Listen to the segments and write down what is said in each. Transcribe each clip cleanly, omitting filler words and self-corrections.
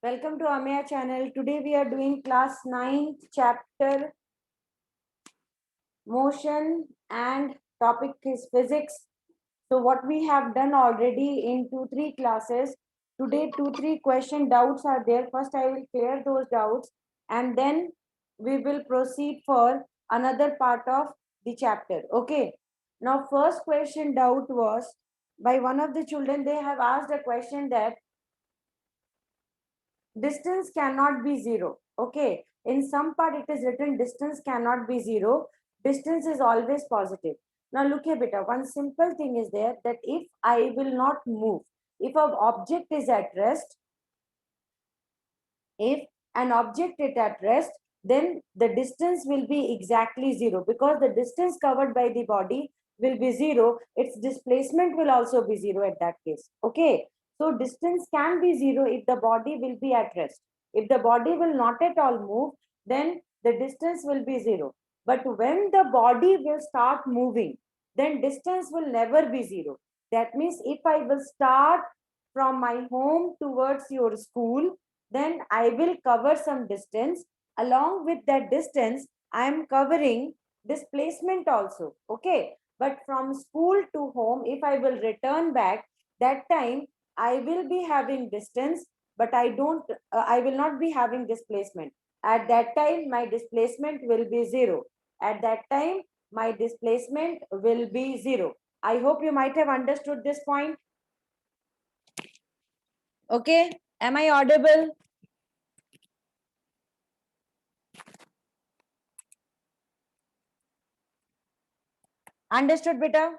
Welcome to Amaya channel. Today we are doing class 9th chapter motion and topic is physics. So what we have done already in 2-3 classes. Today 2-3 question doubts are there. First I will clear those doubts and then we will proceed for another part of the chapter. Okay. Now first question doubt was by one of the children. They have asked a question that distance cannot be zero. Okay, in some part it is written distance cannot be zero, distance is always positive. Now look here beta, one simple thing is there that if I will not move, if an object is at rest, if an object is at rest, then the distance will be exactly zero, because the distance covered by the body will be zero, its displacement will also be zero at that case. Okay, so distance can be zero if the body will be at rest. If the body will not at all move, then the distance will be zero. But when the body will start moving, then distance will never be zero. That means if I will start from my home towards your school, then I will cover some distance. Along with that distance, I am covering displacement also. Okay. But from school to home, if I will return back, that time I will be having distance, but I will not be having displacement. At that time, my displacement will be zero. At that time, my displacement will be zero. I hope you might have understood this point. Okay. Am I audible? Understood, beta?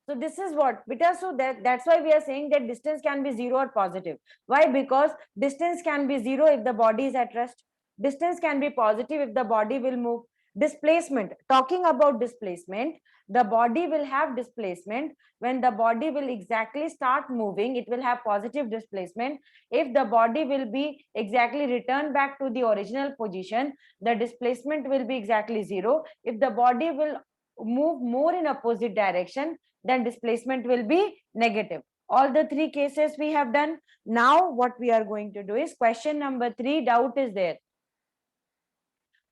So this is what beta. So that's why we are saying that distance can be zero or positive. Why? Because distance can be zero if the body is at rest. Distance can be positive if the body will move. Displacement. Talking about displacement, the body will have displacement when the body will exactly start moving. It will have positive displacement. If the body will be exactly returned back to the original position, the displacement will be exactly zero. If the body will move more in opposite direction, then displacement will be negative. All the three cases we have done. Now what we are going to do is question number 3 doubt is there.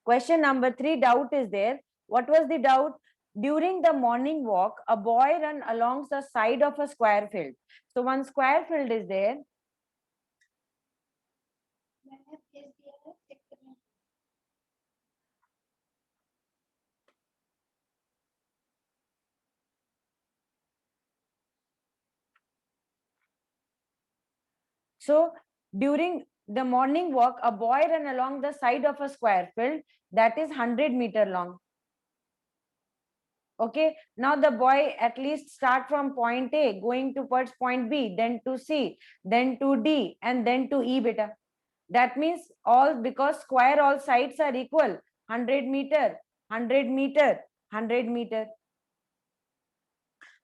Question number 3 doubt is there. What was the doubt? During the morning walk, a boy ran along the side of a square field. So one square field is there. So during the morning walk, a boy ran along the side of a square field that is 100-meter long. Okay, now the boy at least start from point A going towards point B, then to C, then to D, and then to E beta. That means all, because square all sides are equal, 100 meter, 100 meter, 100 meter.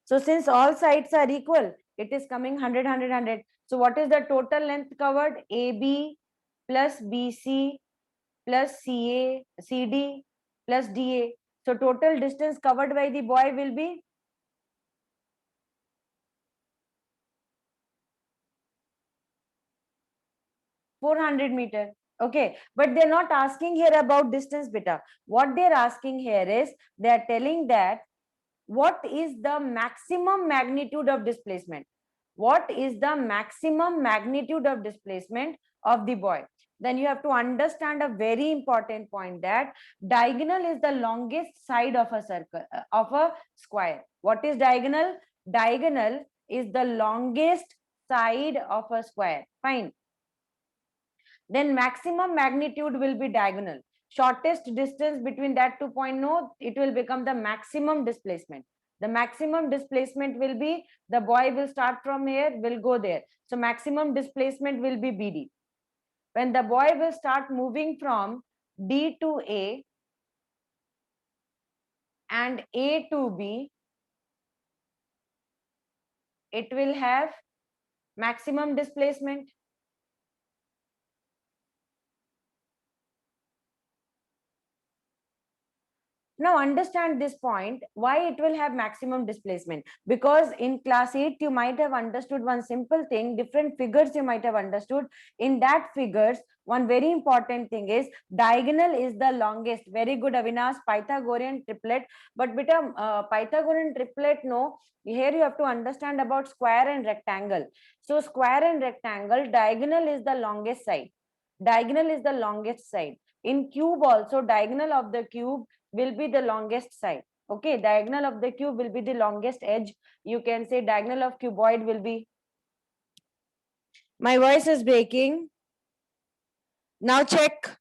So since all sides are equal, it is coming 100, 100, 100. So what is the total length covered? AB plus BC plus CA, CD plus DA. So total distance covered by the boy will be 400 meter. Okay, but they're not asking here about distance beta. What they're asking here is they're telling that what is the maximum magnitude of displacement? What is the maximum magnitude of displacement of the boy? Then you have to understand a very important point that diagonal is the longest side of a circle, of a square. What is diagonal? Diagonal is the longest side of a square. Fine. Then maximum magnitude will be diagonal. Shortest distance between that 2 point, no, it will become the maximum displacement. The maximum displacement will be, the boy will start from here, will go there. So maximum displacement will be BD. When the boy will start moving from D to A and A to B, it will have maximum displacement. Now understand this point, why it will have maximum displacement. Because in class 8, you might have understood one simple thing, different figures you might have understood. In that figures, one very important thing is diagonal is the longest. Very good, Avinash, Pythagorean triplet. But beta, Pythagorean triplet, no, here you have to understand about square and rectangle. So square and rectangle, diagonal is the longest side. Diagonal is the longest side. In cube also, diagonal of the cube will be the longest side. Okay, diagonal of the cube will be the longest edge. You can say diagonal of cuboid will be. My voice is breaking. Now check.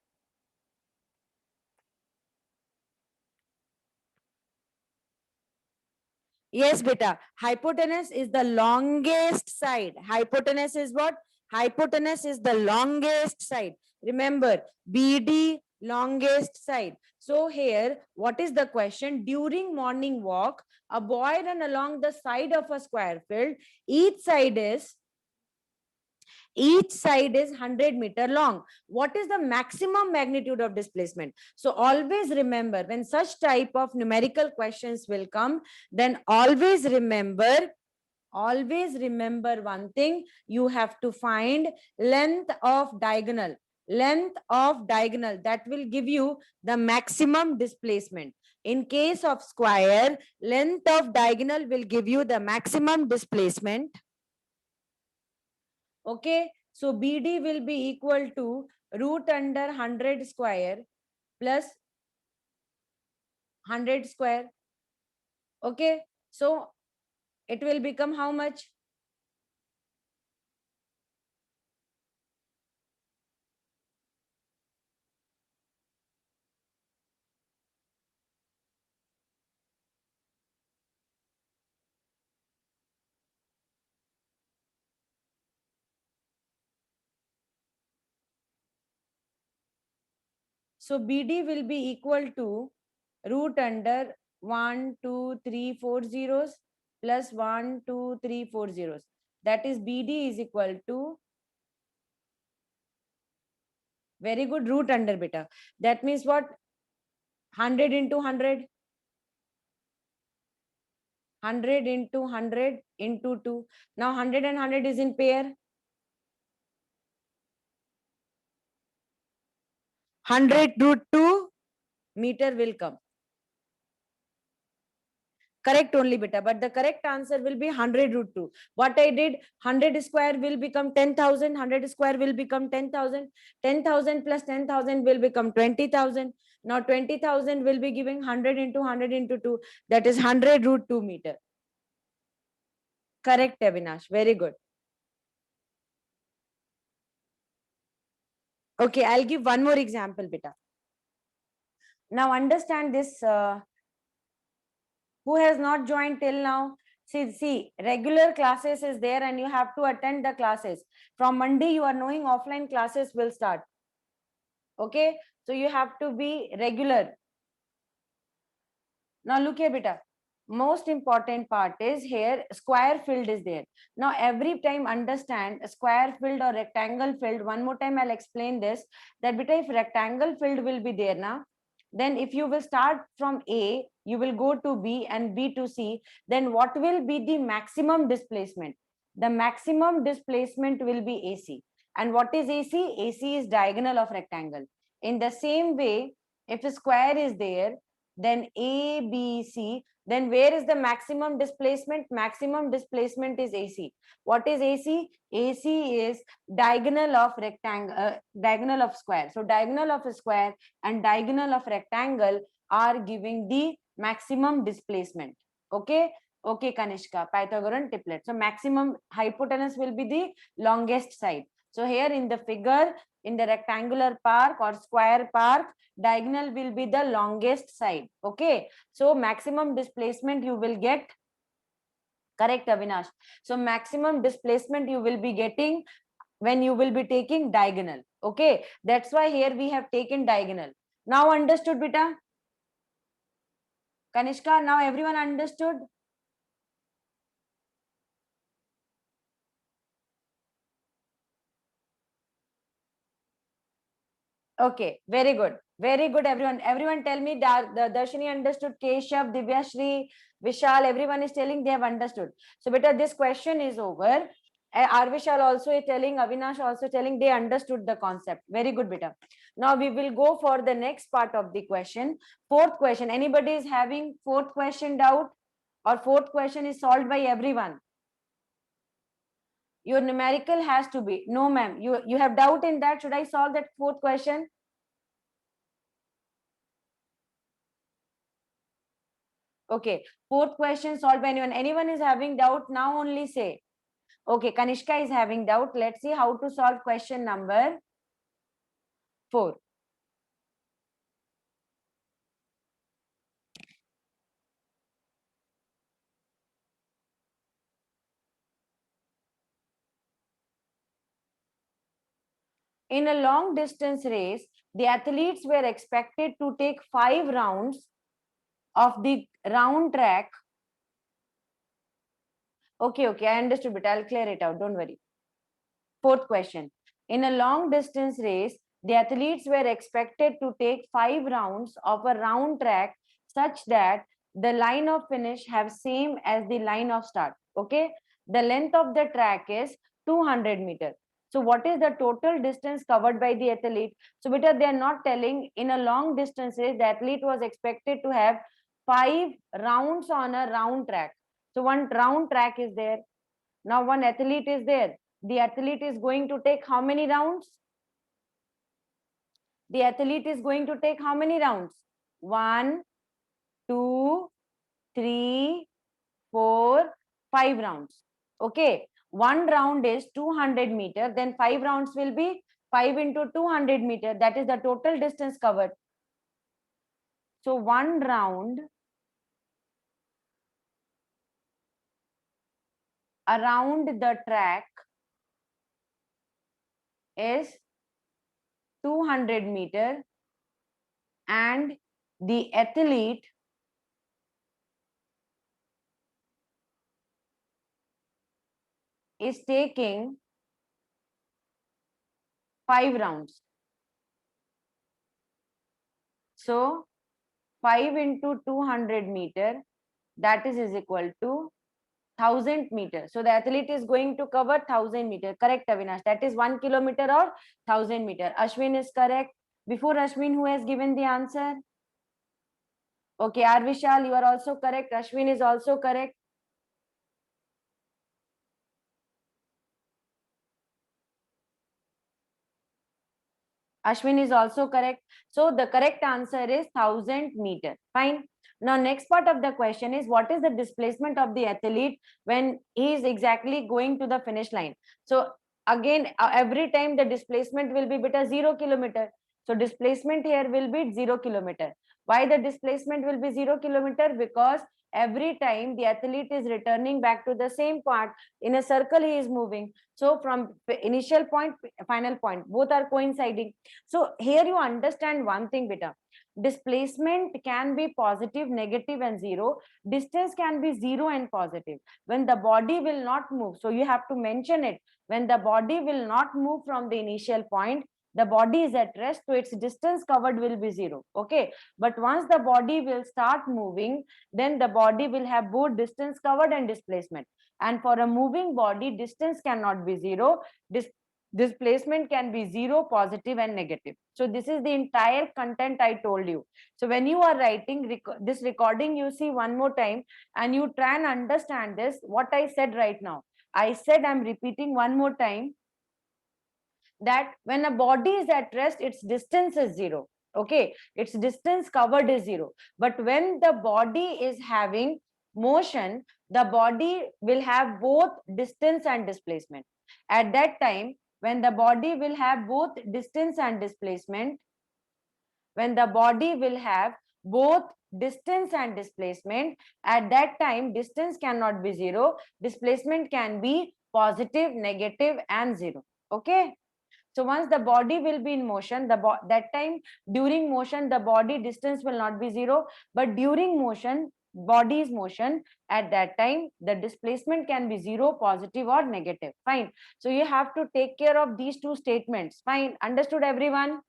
Yes, beta. Hypotenuse is the longest side. Hypotenuse is what? Hypotenuse is the longest side. Remember, BD longest side. So here, what is the question? During morning walk, a boy ran along the side of a square field. Each side is 100-meter long. What is the maximum magnitude of displacement? So always remember, when such type of numerical questions will come, then always remember one thing, you have to find length of diagonal. Length of diagonal, that will give you the maximum displacement. In case of square, length of diagonal will give you the maximum displacement. Okay, so BD will be equal to root under 100 square plus 100 square. Okay, so it will become how much? So BD will be equal to root under 1, 2, 3, 4 zeros plus 1, 2, 3, 4 zeros. That is BD is equal to, very good, root under beta. That means what? 100 into 100. 100 into 100 into 2. Now 100 and 100 is in pair. 100 root 2 meter will come. Correct only beta, but the correct answer will be 100 root 2. What I did, 100 square will become 10,000, 100 square will become 10,000, 10,000 plus 10,000 will become 20,000. Now 20,000 will be giving 100 into 100 into 2, that is 100 root 2 meter. Correct, Avinash, very good. Okay, I'll give one more example beta. Now understand this, who has not joined till now? See, regular classes is there and you have to attend the classes. From Monday, you are knowing offline classes will start. Okay, so you have to be regular. Now look here, beta. Most important part is here, square field is there. Now every time understand square field or rectangle field. One more time I'll explain this, that beta, if rectangle field will be there now, then if you will start from A, you will go to B and B to C, then what will be the maximum displacement? The maximum displacement will be AC. And what is AC? AC is diagonal of rectangle. In the same way, if a square is there, then A, B, C, then where is the maximum displacement? Maximum displacement is AC. What is AC? AC is diagonal of rectangle, diagonal of square. So diagonal of a square and diagonal of rectangle are giving the maximum displacement. Okay. Okay, Kanishka, Pythagorean triplet. So maximum hypotenuse will be the longest side. So here in the figure, in the rectangular park or square park, diagonal will be the longest side. Okay, so maximum displacement you will get. Correct, Avinash. So maximum displacement you will be getting when you will be taking diagonal. Okay, that's why here we have taken diagonal. Now understood, beta? Kanishka, now everyone understood? Okay, very good. Very good, everyone. Everyone tell me that the Darshini understood, Keshav, Divya Shri, Vishal, everyone is telling they have understood. So better this question is over. Arvishal also is telling, Avinash also telling they understood the concept. Very good, beta. Now we will go for the next part of the question. Fourth question. Anybody is having fourth question doubt or fourth question is solved by everyone? Your numerical has to be. No, ma'am. You have doubt in that. Should I solve that fourth question? Okay, fourth question solved by anyone. Anyone is having doubt now, only say. Okay, Kanishka is having doubt. Let's see how to solve question number 4. In a long distance race, the athletes were expected to take 5 rounds of the round track. Okay, I understood, but I'll clear it out. Don't worry. Fourth question. In a long distance race, the athletes were expected to take 5 rounds of a round track such that the line of finish have same as the line of start. Okay. The length of the track is 200 meters. So what is the total distance covered by the athlete? So because they are not telling in a long distance race, the athlete was expected to have 5 rounds on a round track. So one round track is there. Now one athlete is there. The athlete is going to take how many rounds? The athlete is going to take how many rounds? 1, 2, 3, 4, 5 rounds. Okay. One round is 200 meter. Then 5 rounds will be 5 into 200 meter. That is the total distance covered. So one round around the track is 200 meter, and the athlete is taking 5 rounds. So 5 into 200 meter, that is equal to 1000 meter. So the athlete is going to cover 1000 meter. Correct, Avinash? That is 1 kilometer or 1000 meter. Ashwin is correct. Before Ashwin, who has given the answer? Okay, Arvishal, you are also correct. Ashwin is also correct. Ashwin is also correct. So the correct answer is 1000 meter. Fine. Now, next part of the question is, what is the displacement of the athlete when he is exactly going to the finish line? So again, every time the displacement will be beta 0 kilometer. So displacement here will be 0 kilometer. Why the displacement will be 0 kilometer? Because every time the athlete is returning back to the same part, in a circle he is moving. So from initial point, final point, both are coinciding. So here you understand one thing, beta. Displacement can be positive, negative, and 0. Distance can be 0 and positive. When the body will not move, so you have to mention it. When the body will not move from the initial point, the body is at rest, so its distance covered will be 0. Okay. But once the body will start moving, then the body will have both distance covered and displacement. And for a moving body, distance cannot be 0. Displacement can be 0, positive, and negative. So this is the entire content I told you. So when you are writing this recording, you see one more time and you try and understand this, what I said right now. I said, I'm repeating one more time, that when a body is at rest, its distance is 0. Okay, its distance covered is 0. But when the body is having motion, the body will have both distance and displacement. At that time, when the body will have both distance and displacement, when the body will have both distance and displacement, at that time distance cannot be 0, displacement can be positive, negative, and 0. Okay. So once the body will be in motion, that time during motion, the body distance will not be 0, but during motion, body's motion, at that time, the displacement can be 0, positive, or negative. Fine. So you have to take care of these two statements. Fine. Understood, everyone?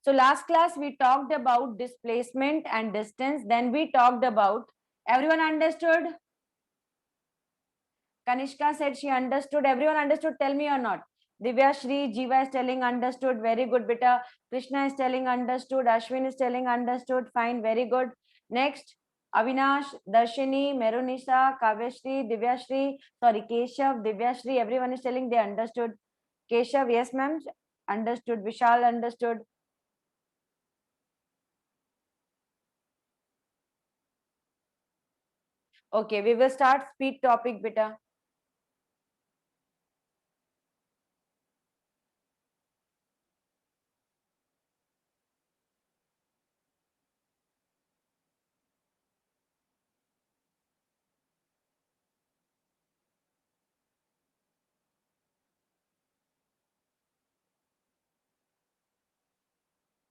So last class we talked about displacement and distance. Then we talked about, everyone understood? Kanishka said she understood. Everyone understood? Tell me or not. Divya Shri, Jiva is telling understood. Very good, beta. Krishna is telling understood. Ashwin is telling understood. Fine, very good. Next, Avinash, Darshini, Merunisha, Kavyashri, Divyashri, sorry, Keshav, Divyashri. Everyone is telling they understood. Keshav, yes, ma'am. Understood. Vishal understood. Okay, we will start speed topic, beta.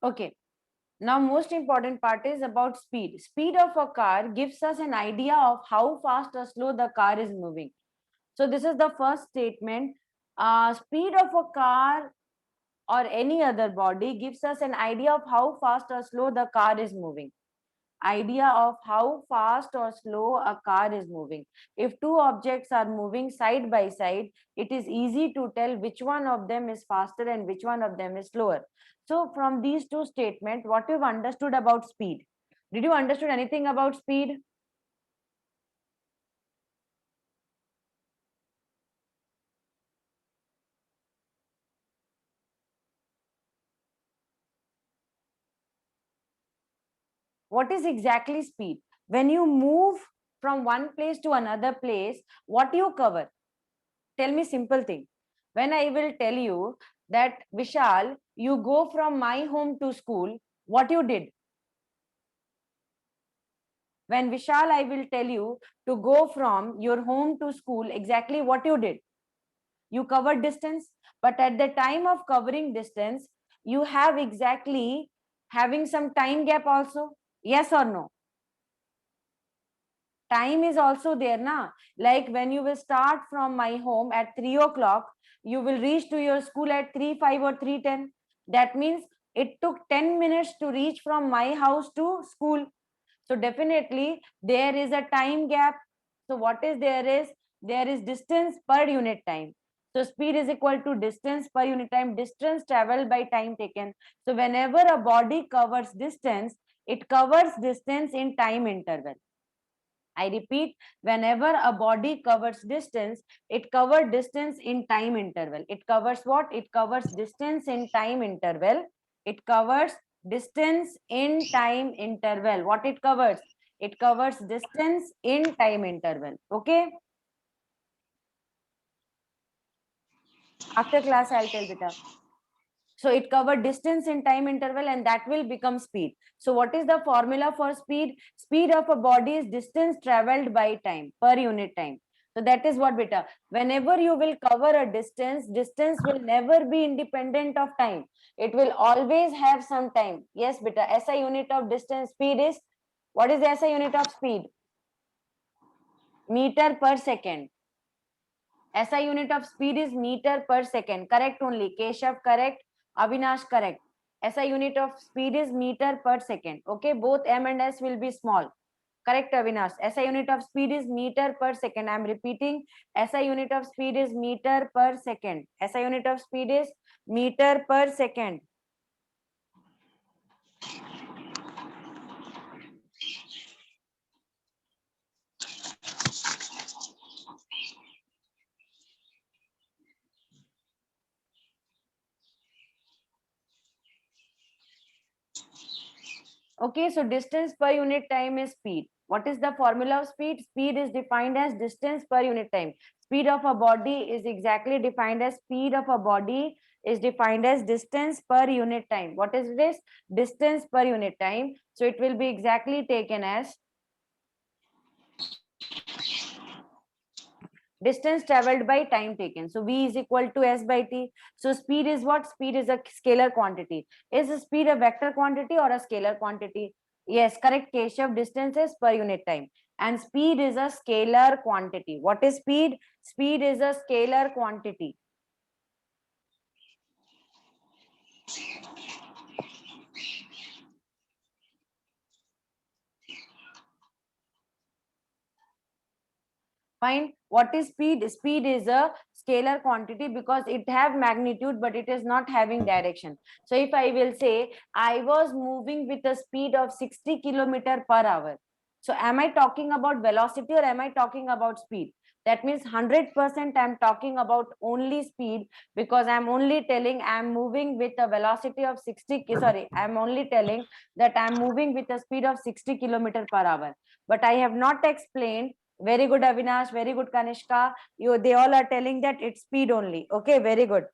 Okay. Now, most important part is about speed. Speed of a car gives us an idea of how fast or slow the car is moving. So this is the first statement. Speed of a car or any other body gives us an idea of how fast or slow the car is moving. Idea of how fast or slow a car is moving. If two objects are moving side by side, it is easy to tell which one of them is faster and which one of them is slower. So from these two statements, what you've understood about speed? Did you understood anything about speed? What is exactly speed? When you move from one place to another place, what you cover? Tell me simple thing. When I will tell you that Vishal, you go from my home to school, what you did? When Vishal, I will tell you to go from your home to school, exactly what you did? You covered distance, but at the time of covering distance, you have exactly having some time gap also. Yes or no? Time is also there na, like when you will start from my home at 3 o'clock, you will reach to your school at 3:05 or 3:10. That means it took 10 minutes to reach from my house to school. So definitely there is a time gap. So what is there is distance per unit time. So speed is equal to distance per unit time, distance traveled by time taken. So whenever a body covers distance, it covers distance in time interval. I repeat, whenever a body covers distance, it covers distance in time interval. It covers what? It covers distance in time interval. It covers distance in time interval. What it covers? It covers distance in time interval. Okay. After class, I'll tell beta. So it covered distance in time interval and that will become speed. So what is the formula for speed? Speed of a body is distance traveled by time per unit time. So that is what beta. Whenever you will cover a distance, distance will never be independent of time. It will always have some time. Yes, beta. SI unit of distance speed is, what is the SI unit of speed? Meter per second. SI unit of speed is meter per second. Correct only. Keshav correct. Avinash correct. SI unit of speed is meter per second. Okay, both M and S will be small. Correct, Avinash. SI unit of speed is meter per second. I am repeating. SI unit of speed is meter per second. SI unit of speed is meter per second. Okay, so distance per unit time is speed. What is the formula of speed? Speed is defined as distance per unit time. Speed of a body is exactly defined as speed of a body is defined as distance per unit time. What is this? Distance per unit time. So it will be exactly taken as distance traveled by time taken. So V is equal to S by T. So speed is what? Speed is a scalar quantity. Is speed a vector quantity or a scalar quantity? Yes, correct, Keshav. Distance is per unit time. And speed is a scalar quantity. What is speed? Speed is a scalar quantity. Fine. What is speed? Speed is a scalar quantity because it have magnitude, but it is not having direction. So if I will say I was moving with a speed of 60 kilometer per hour. So am I talking about velocity or am I talking about speed? That means 100% I'm talking about only speed, because I'm only telling I'm moving with a velocity of 60, sorry, I'm only telling that I'm moving with a speed of 60 kilometer per hour. But I have not explained. Very good, Avinash. Very good, Kanishka. They all are telling that it's speed only. Okay, very good.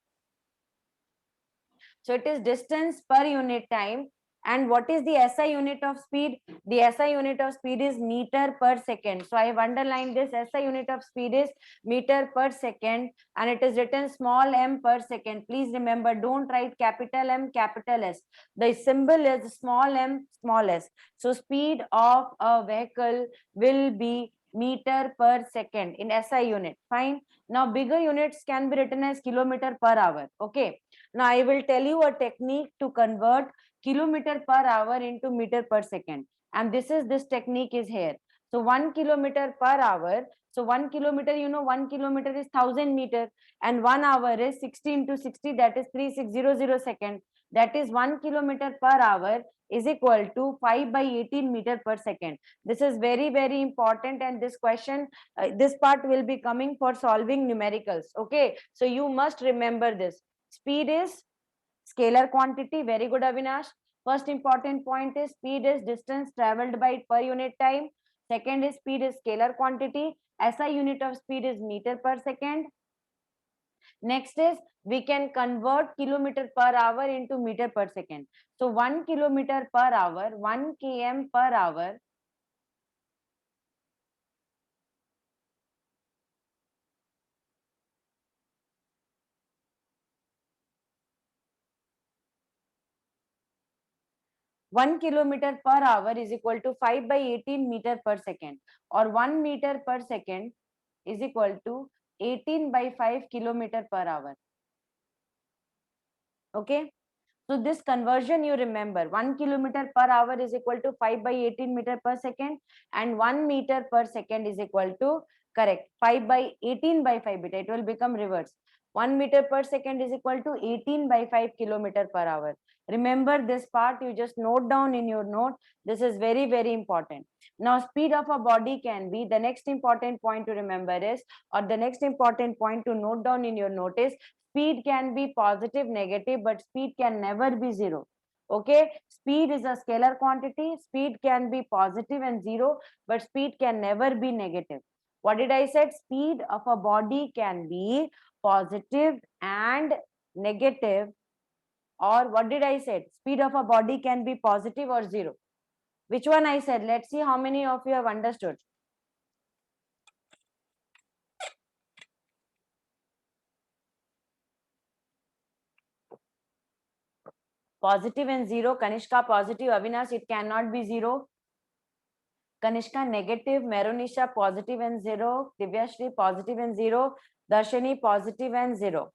So it is distance per unit time. And what is the SI unit of speed? The SI unit of speed is meter per second. So I have underlined this. SI unit of speed is meter per second, and it is written small m per second. Please remember, don't write capital M, capital S. The symbol is small m, small s. So speed of a vehicle will be meter per second in SI unit. Fine. Now bigger units can be written as kilometer per hour. Okay. Now I will tell you a technique to convert kilometer per hour into meter per second. And this technique is here. So 1 kilometer per hour. So 1 kilometer, 1 kilometer is 1000 meter, and 1 hour is 60 into 60, that is 3600 second. That is 1 kilometer per hour is equal to 5 by 18 meter per second. This is very, very important. And this question, this part will be coming for solving numericals. Okay. So you must remember this. Speed is scalar quantity. Very good, Avinash. First important point is speed is distance traveled by per unit time. Second is speed is scalar quantity. SI unit of speed is meter per second. Next is we can convert kilometer per hour into meter per second. So 1 kilometer per hour, 1 km per hour 1 kilometer per hour is equal to 5 by 18 meter per second, or 1 meter per second is equal to 18 by 5 kilometer per hour. Okay. So this conversion you remember, 1 kilometer per hour is equal to 5 by 18 meter per second, and 1 meter per second is equal to, correct, 5 by 18 by 5 beta. It will become reverse. 1 meter per second is equal to 18 by 5 kilometer per hour. Remember this part, you just note down in your note. This is very, very important. Now speed of a body can be, the next important point to remember is, or the next important point to note down in your note is, speed can be positive, negative, but speed can never be zero. Okay. Speed is a scalar quantity. Speed can be positive and zero, but speed can never be negative. What did I said? Speed of a body can be positive and negative. Or what did I said? Speed of a body can be positive or zero. Which one I said? Let's see how many of you have understood. Positive and zero. Kanishka positive. Avinash, it cannot be zero. Kanishka negative. Meronisha positive and zero. Divyashri positive and zero. Darshani positive and zero.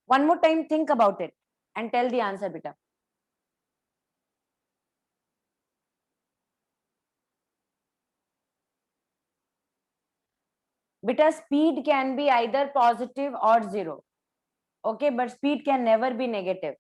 One more time, think about it and tell the answer, beta. Beta, speed can be either positive or zero. Okay, but speed can never be negative.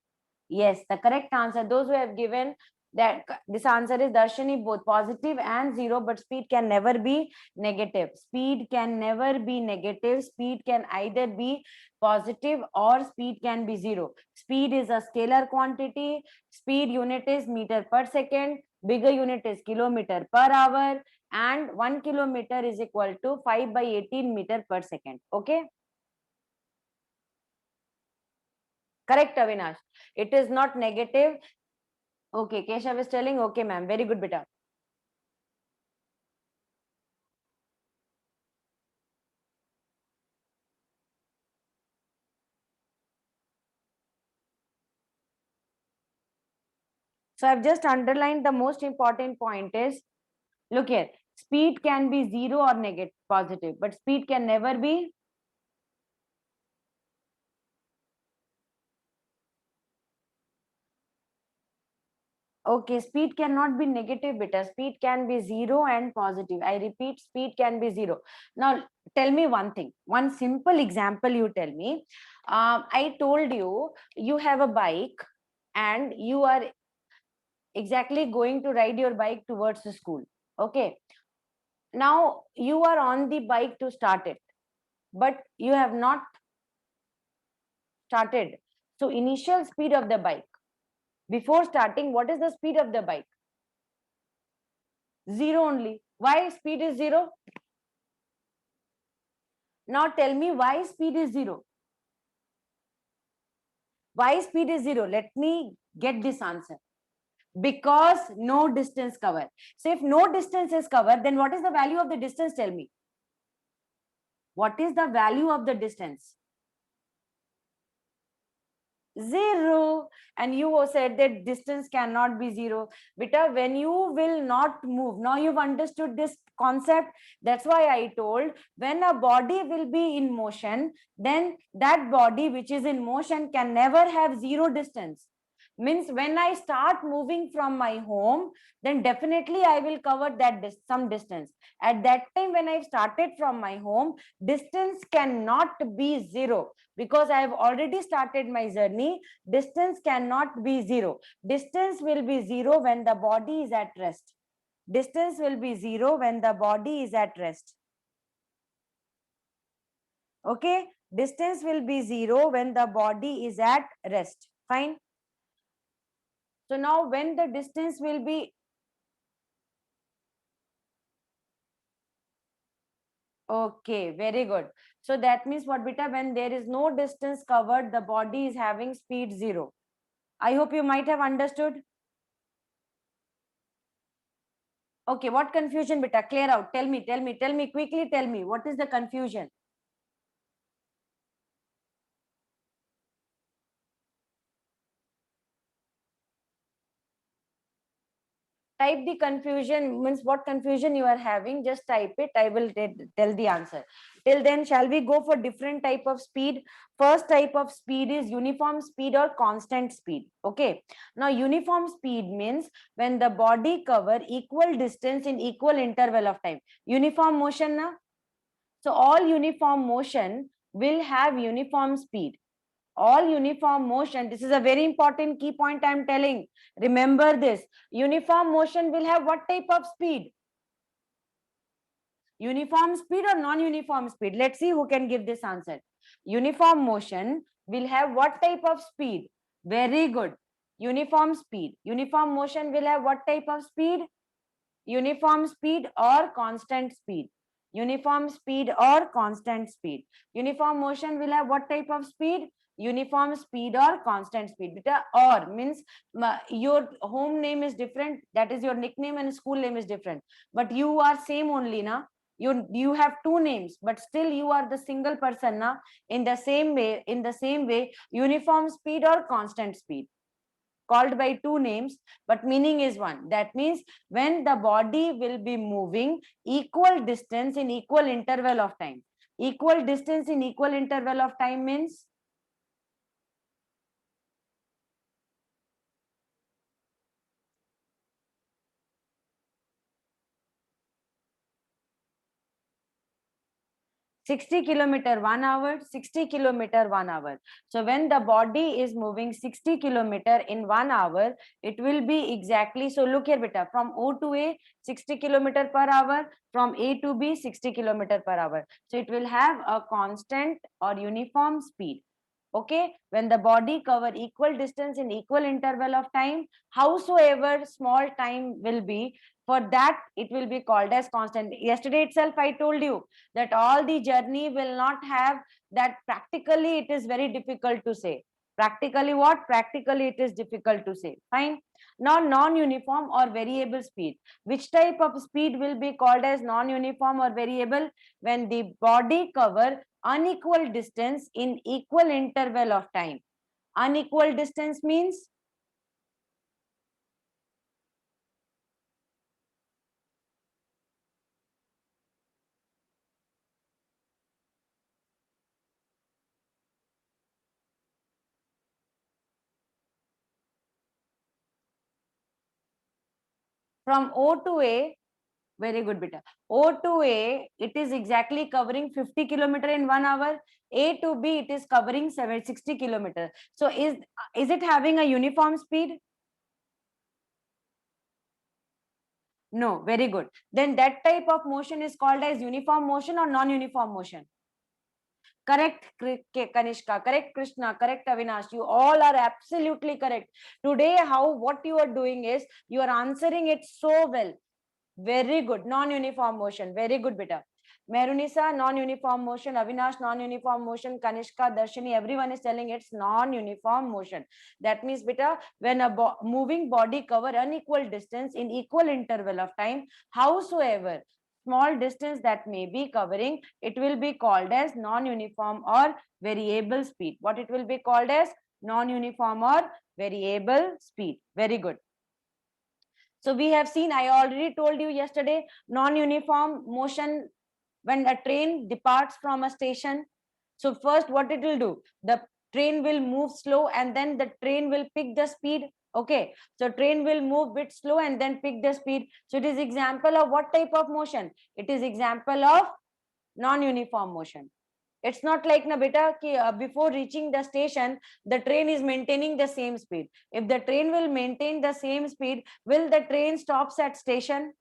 Yes, the correct answer. Those who have given that this answer is Darshani, both positive and zero, but speed can never be negative. Speed can never be negative. Speed can either be positive or speed can be zero. Speed is a scalar quantity. Speed unit is meter per second. Bigger unit is kilometer per hour. And 1 kilometer is equal to 5 by 18 meter per second. Okay. Correct, Avinash. It is not negative. Okay, Keshav is telling, okay, ma'am. Very good, beta. So I've just underlined the most important point is, look here, speed can be zero or negative, positive, but speed can never be. Okay, speed cannot be negative, beta. Speed can be zero and positive. I repeat, speed can be zero. Now, tell me one thing, one simple example you tell me. I told you, you have a bike and you are exactly going to ride your bike towards the school. Okay. Now, you are on the bike to start it, but you have not started. So, initial speed of the bike. Before starting, what is the speed of the bike? Zero only. Why speed is zero? Now tell me why speed is zero. Why speed is zero? Let me get this answer. Because no distance covered. So if no distance is covered, then what is the value of the distance? Tell me. What is the value of the distance? Zero. And you said that distance cannot be zero. Beta, when you will not move, now you've understood this concept. That's why I told, when a body will be in motion, then that body which is in motion can never have zero distance. Means when I start moving from my home, then definitely I will cover that some distance. At that time when I started from my home, distance cannot be zero, because I have already started my journey. Distance cannot be zero. Distance will be zero when the body is at rest. Distance will be zero when the body is at rest. Okay, distance will be zero when the body is at rest. Fine. So now when the distance will be, okay, very good. So that means what, beta? When there is no distance covered, the body is having speed zero. I hope you might have understood. Okay, what confusion, beta? Clear out. Tell me quickly. Tell me what is the confusion. Type the confusion, means what confusion you are having. Just type it. I will tell the answer. Till then, shall we go for different type of speed? First type of speed is uniform speed or constant speed. Okay. Now, uniform speed means when the body cover equal distance in equal interval of time. Uniform motion, na? So all uniform motion will have uniform speed. All uniform motion, this is a very important key point I am telling. Remember this. Uniform motion will have what type of speed? Uniform speed or non-uniform speed? Let's see who can give this answer. Uniform motion will have what type of speed? Very good. Uniform speed. Uniform motion will have what type of speed? Uniform speed or constant speed? Uniform speed or constant speed? Uniform motion will have what type of speed? Uniform speed or constant speed. Beta, or means your home name is different, that is your nickname, and school name is different, but you are same only, na? You have two names, but still you are the single person, na? In the same way, uniform speed or constant speed, called by two names, but meaning is one. That means when the body will be moving equal distance in equal interval of time. Equal distance in equal interval of time means 60 kilometer 1 hour, 60 kilometer 1 hour. So when the body is moving 60 kilometer in 1 hour, it will be exactly, so look here beta, from O to A 60 kilometer per hour, from A to B 60 kilometer per hour. So it will have a constant or uniform speed. Okay, when the body cover equal distance in equal interval of time, howsoever small time will be, for that it will be called as constant. Yesterday itself I told you that all the journey will not have that. Practically it is very difficult to say. Practically what? Practically it is difficult to say. Fine. Now non-uniform or variable speed. Which type of speed will be called as non-uniform or variable? When the body cover unequal distance in equal interval of time. Unequal distance means From O to A, very good, beta. O to A, it is exactly covering 50 kilometer in 1 hour. A to B, it is covering 760 kilometer. So is it having a uniform speed? No, very good. Then that type of motion is called as uniform motion or non-uniform motion. Correct, Kanishka. Correct, Krishna. Correct, Avinash. You all are absolutely correct. Today, what you are doing is you are answering it so well. Very good. Non-uniform motion. Very good, beta. Merunisa, non-uniform motion. Avinash, non-uniform motion. Kanishka, Darshini, everyone is telling it's non-uniform motion. That means, beta, when a moving body cover unequal distance in equal interval of time, howsoever small distance that may be covering, it will be called as non-uniform or variable speed. What it will be called as? Non-uniform or variable speed. Very good. So we have seen, I already told you yesterday, non-uniform motion when a train departs from a station. So first what it will do, the train will move slow and then the train will pick the speed. Okay, so train will move bit slow and then pick the speed. So it is example of what type of motion? It is example of non-uniform motion. It's not like na beta ki, before reaching the station the train is maintaining the same speed. If the train will maintain the same speed, will the train stops at station?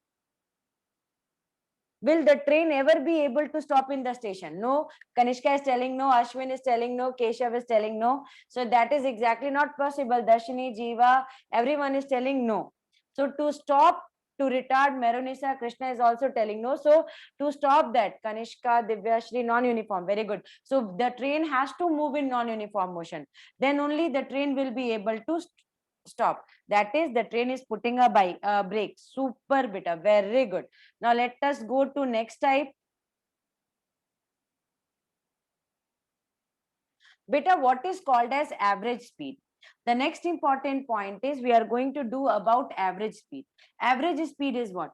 Will the train ever be able to stop in the station? No. Kanishka is telling no, Ashwin is telling no, Keshav is telling no. So that is exactly not possible. Darshini, Jiva, everyone is telling no. So to stop, to retard, Merunisa, Krishna is also telling no. So to stop that, Kanishka, Divyashri, non-uniform, very good. So the train has to move in non-uniform motion. Then only the train will be able to stop. That is, the train is putting a brake. Super, beta, very good. Now let us go to next type. Beta, what is called as average speed? The next important point is we are going to do about average speed. Average speed is what?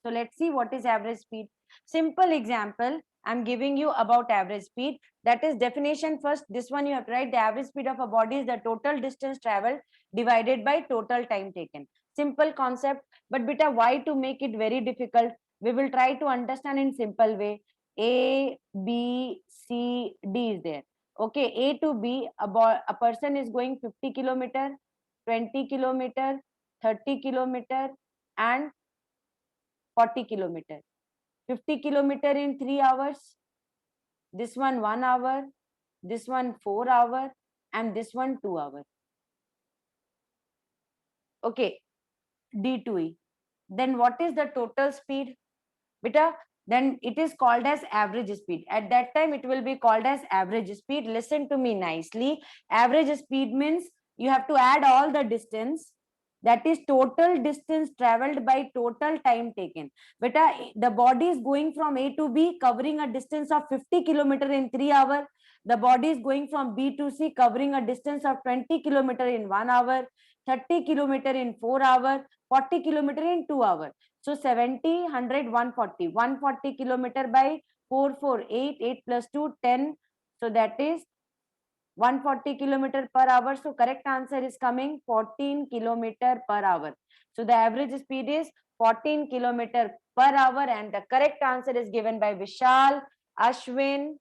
So let's see what is average speed. Simple example, I'm giving you about average speed. That is definition first. This one you have to write. The average speed of a body is the total distance traveled divided by total time taken. Simple concept, but beta, why to make it very difficult? We will try to understand in simple way. A, B, C, D is there. Okay, A to B, a person is going 50 kilometer, 20 kilometer, 30 kilometer, and 40 kilometer. 50 kilometer in 3 hours, this one 1 hour, this one 4 hour, and this one 2 hour. Okay, D2E. Then what is the total speed? Beta, then it is called as average speed. At that time, it will be called as average speed. Listen to me nicely. Average speed means you have to add all the distance. That is total distance traveled by total time taken. Beta, the body is going from A to B, covering a distance of 50 kilometer in 3 hours. The body is going from B to C, covering a distance of 20 kilometer in 1 hour, 30 kilometer in 4 hours, 40 kilometer in 2 hours. So 70, 100, 140. 140 kilometer by 4, 4, 8, 8 plus 2, 10. So that is 140 kilometer per hour. So correct answer is coming 14 kilometer per hour. So the average speed is 14 kilometer per hour and the correct answer is given by Vishal, Ashwin,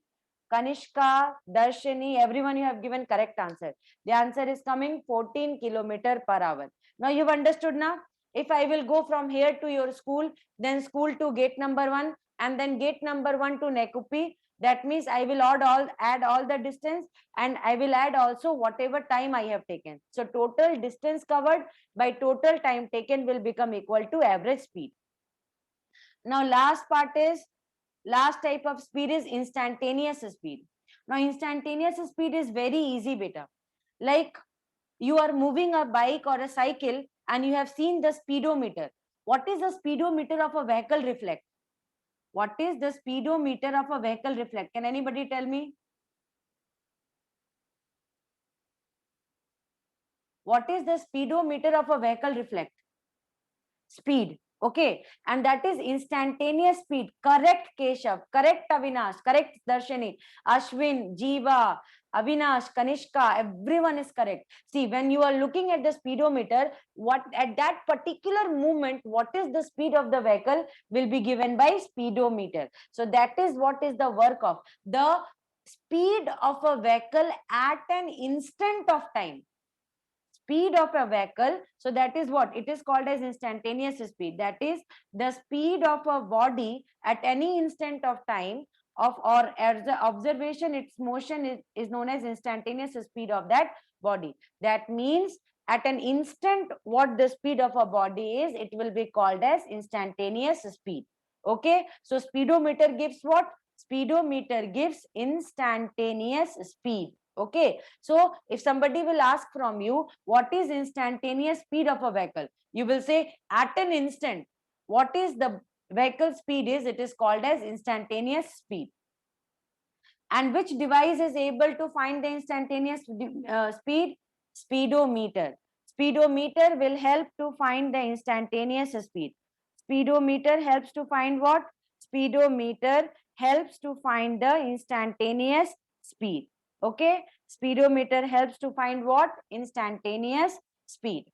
Kanishka, Darshini, everyone you have given correct answer. The answer is coming 14 kilometer per hour. Now you've understood now? If I will go from here to your school, then school to gate number 1 and then gate number 1 to Nekupi, that means I will add all the distance and I will add also whatever time I have taken. So total distance covered by total time taken will become equal to average speed. Now last type of speed is instantaneous speed. Now instantaneous speed is very easy, beta. Like you are moving a bike or a cycle and you have seen the speedometer. What is the speedometer of a vehicle reflect? What is the speedometer of a vehicle reflect? Can anybody tell me? What is the speedometer of a vehicle reflect? Speed. Okay, and that is instantaneous speed. Correct, Keshav. Correct, Avinash. Correct, Darshini. Ashwin, Jeeva, Avinash, Kanishka, everyone is correct. See, when you are looking at the speedometer, what at that particular moment, what is the speed of the vehicle will be given by speedometer. So that is what is the work of the speed of a vehicle at an instant of time. Speed of a vehicle, so that is what it is called as instantaneous speed. That is the speed of a body at any instant of time of, or as the observation, its motion is known as instantaneous speed of that body. That means at an instant what the speed of a body is, it will be called as instantaneous speed. Okay, so speedometer gives what? Speedometer gives instantaneous speed. Okay, so if somebody will ask from you, what is instantaneous speed of a vehicle? You will say at an instant, what is the vehicle speed is, it is called as instantaneous speed. And which device is able to find the instantaneous speed? Speedometer. Speedometer will help to find the instantaneous speed. Speedometer helps to find what? Speedometer helps to find the instantaneous speed. Okay, speedometer helps to find what? Instantaneous speed.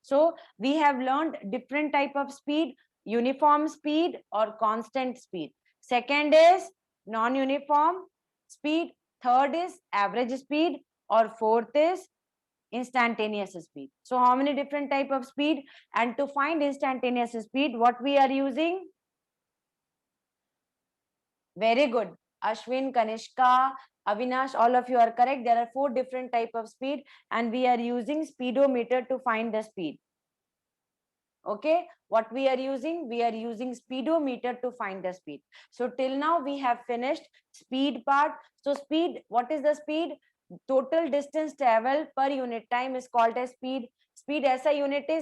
So we have learned different type of speed: uniform speed or constant speed. Second is non-uniform speed. Third is average speed, or fourth is instantaneous speed. So how many different type of speed? And to find instantaneous speed, what we are using? Very good. Ashwin, Kanishka, Avinash, all of you are correct. There are 4 different type of speed, and we are using speedometer to find the speed. Okay, what we are using speedometer to find the speed. So till now we have finished speed part. So speed, what is the speed? Total distance traveled per unit time is called as speed. Speed as a unit is